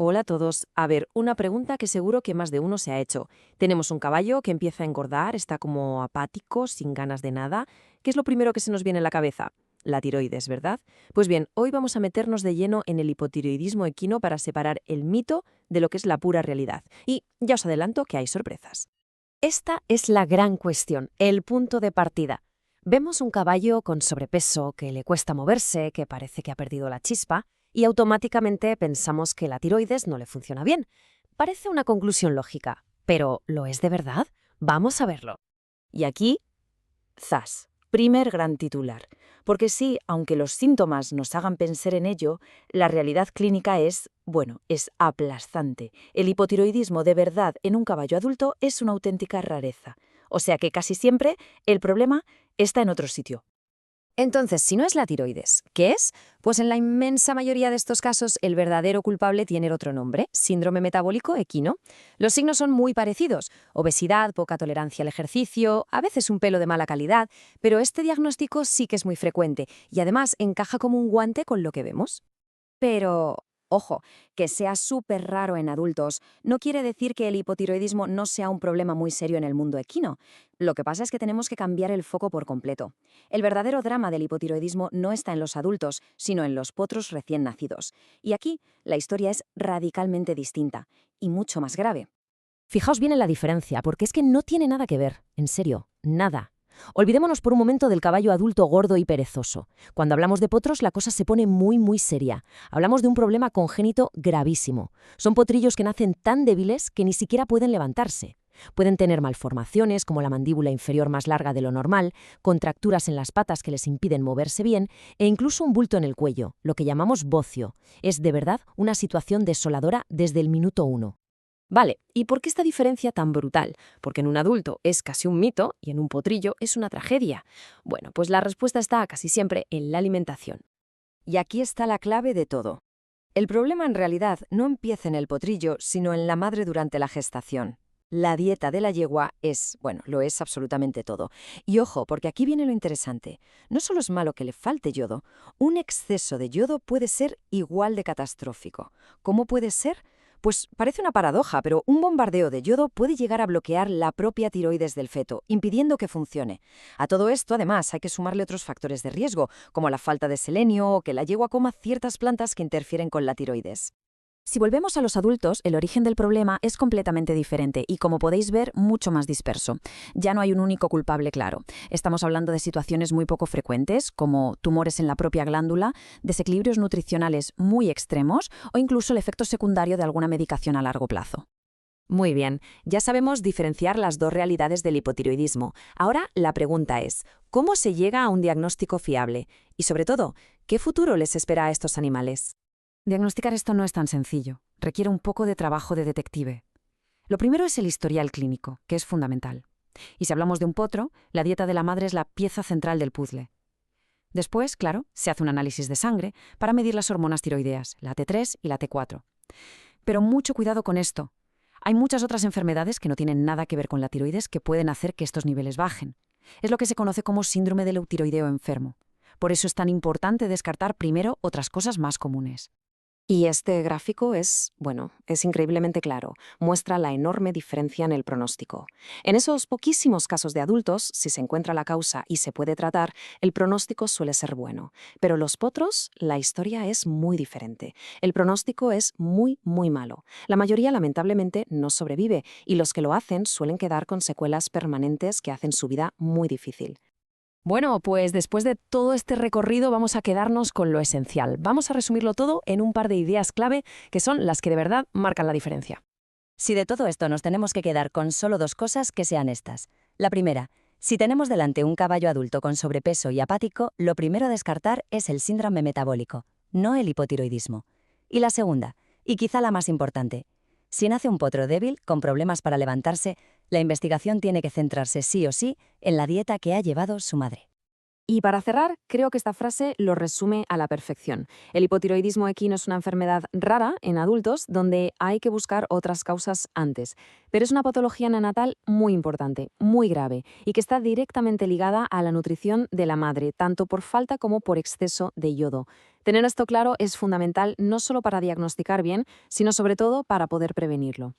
Hola a todos. A ver, una pregunta que seguro que más de uno se ha hecho. Tenemos un caballo que empieza a engordar, está como apático, sin ganas de nada. ¿Qué es lo primero que se nos viene a la cabeza? La tiroides, ¿verdad? Pues bien, hoy vamos a meternos de lleno en el hipotiroidismo equino para separar el mito de lo que es la pura realidad. Y ya os adelanto que hay sorpresas. Esta es la gran cuestión, el punto de partida. Vemos un caballo con sobrepeso, que le cuesta moverse, que parece que ha perdido la chispa, y automáticamente pensamos que la tiroides no le funciona bien. Parece una conclusión lógica, pero ¿lo es de verdad? Vamos a verlo. Y aquí, zas, primer gran titular. Porque sí, aunque los síntomas nos hagan pensar en ello, la realidad clínica es aplastante. El hipotiroidismo de verdad en un caballo adulto es una auténtica rareza. O sea que casi siempre el problema está en otro sitio. Entonces, si no es la tiroides, ¿qué es? Pues en la inmensa mayoría de estos casos el verdadero culpable tiene otro nombre, síndrome metabólico equino. Los signos son muy parecidos, obesidad, poca tolerancia al ejercicio, a veces un pelo de mala calidad, pero este diagnóstico sí que es muy frecuente y además encaja como un guante con lo que vemos. Pero, ojo, que sea súper raro en adultos no quiere decir que el hipotiroidismo no sea un problema muy serio en el mundo equino. Lo que pasa es que tenemos que cambiar el foco por completo. El verdadero drama del hipotiroidismo no está en los adultos, sino en los potros recién nacidos. Y aquí la historia es radicalmente distinta y mucho más grave. Fijaos bien en la diferencia, porque es que no tiene nada que ver, en serio, nada. Olvidémonos por un momento del caballo adulto gordo y perezoso. Cuando hablamos de potros, la cosa se pone muy seria. Hablamos de un problema congénito gravísimo. Son potrillos que nacen tan débiles que ni siquiera pueden levantarse. Pueden tener malformaciones como la mandíbula inferior más larga de lo normal, contracturas en las patas que les impiden moverse bien e incluso un bulto en el cuello, lo que llamamos bocio. Es de verdad una situación desoladora desde el minuto uno. Vale, ¿y por qué esta diferencia tan brutal? Porque en un adulto es casi un mito y en un potrillo es una tragedia. Bueno, pues la respuesta está casi siempre en la alimentación. Y aquí está la clave de todo. El problema en realidad no empieza en el potrillo, sino en la madre durante la gestación. La dieta de la yegua lo es absolutamente todo. Y ojo, porque aquí viene lo interesante. No solo es malo que le falte yodo, un exceso de yodo puede ser igual de catastrófico. ¿Cómo puede ser? Pues parece una paradoja, pero un bombardeo de yodo puede llegar a bloquear la propia tiroides del feto, impidiendo que funcione. A todo esto, además, hay que sumarle otros factores de riesgo, como la falta de selenio o que la yegua coma ciertas plantas que interfieren con la tiroides. Si volvemos a los adultos, el origen del problema es completamente diferente y, como podéis ver, mucho más disperso. Ya no hay un único culpable claro. Estamos hablando de situaciones muy poco frecuentes, como tumores en la propia glándula, desequilibrios nutricionales muy extremos o incluso el efecto secundario de alguna medicación a largo plazo. Muy bien, ya sabemos diferenciar las dos realidades del hipotiroidismo. Ahora la pregunta es, ¿cómo se llega a un diagnóstico fiable? Y sobre todo, ¿qué futuro les espera a estos animales? Diagnosticar esto no es tan sencillo. Requiere un poco de trabajo de detective. Lo primero es el historial clínico, que es fundamental. Y si hablamos de un potro, la dieta de la madre es la pieza central del puzzle. Después, claro, se hace un análisis de sangre para medir las hormonas tiroideas, la T3 y la T4. Pero mucho cuidado con esto. Hay muchas otras enfermedades que no tienen nada que ver con la tiroides que pueden hacer que estos niveles bajen. Es lo que se conoce como síndrome del eutiroideo enfermo. Por eso es tan importante descartar primero otras cosas más comunes. Y este gráfico es increíblemente claro. Muestra la enorme diferencia en el pronóstico. En esos poquísimos casos de adultos, si se encuentra la causa y se puede tratar, el pronóstico suele ser bueno. Pero los potros, la historia es muy diferente. El pronóstico es muy malo. La mayoría, lamentablemente, no sobrevive y los que lo hacen suelen quedar con secuelas permanentes que hacen su vida muy difícil. Bueno, pues después de todo este recorrido vamos a quedarnos con lo esencial. Vamos a resumirlo todo en un par de ideas clave que son las que de verdad marcan la diferencia. Si de todo esto nos tenemos que quedar con solo dos cosas, que sean estas. La primera, si tenemos delante un caballo adulto con sobrepeso y apático, lo primero a descartar es el síndrome metabólico, no el hipotiroidismo. Y la segunda, y quizá la más importante, si nace un potro débil, con problemas para levantarse, la investigación tiene que centrarse sí o sí en la dieta que ha llevado su madre. Y para cerrar, creo que esta frase lo resume a la perfección. El hipotiroidismo equino es una enfermedad rara en adultos donde hay que buscar otras causas antes. Pero es una patología neonatal muy importante, muy grave, y que está directamente ligada a la nutrición de la madre, tanto por falta como por exceso de yodo. Tener esto claro es fundamental no solo para diagnosticar bien, sino sobre todo para poder prevenirlo.